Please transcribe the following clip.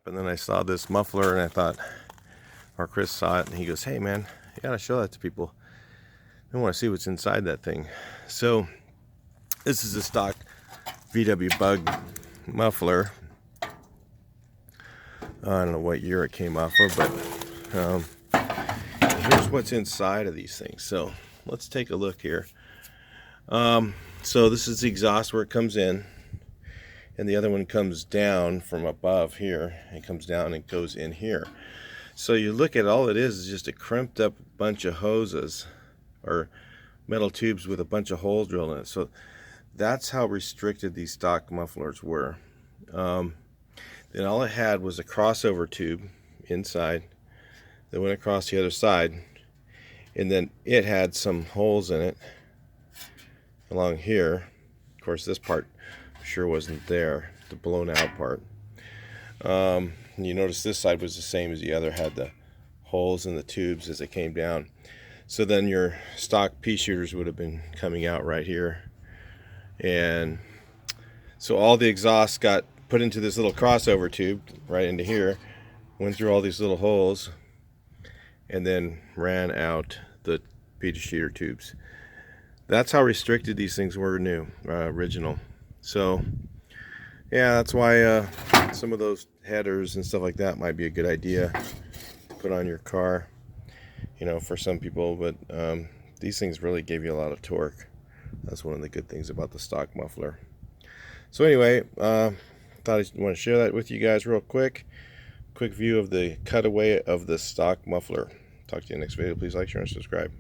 And then I saw this muffler and I thought, or Chris saw it and he goes, hey man, you gotta show that to people. I want to see what's inside that thing. So this is a stock VW Bug muffler. I don't know what year it came off of, but here's what's inside of these things. So let's take a look here. So this is the exhaust where it comes in, and the other one comes down from above here. It comes down and goes in here. So you look at all it is just a crimped up bunch of hoses or metal tubes with a bunch of holes drilled in it. So that's how restricted these stock mufflers were. Then all it had was a crossover tube inside that went across the other side, and then it had some holes in it along here. Of course, this part sure wasn't there, the blown out part. You notice this side was the same as the other, had the holes in the tubes as it came down. So then your stock pea shooters would have been coming out right here. And so all the exhaust got put into this little crossover tube right into here, went through all these little holes, and then ran out the pea shooter tubes. That's how restricted these things were original. So yeah, that's why some of those headers and stuff like that might be a good idea to put on your car, you know, for some people. But these things really gave you a lot of torque. That's one of the good things about the stock muffler. So anyway, thought I want to share that with you guys real quick. Quick view of the cutaway of the stock muffler. Talk to you next video. Please like, share, and subscribe.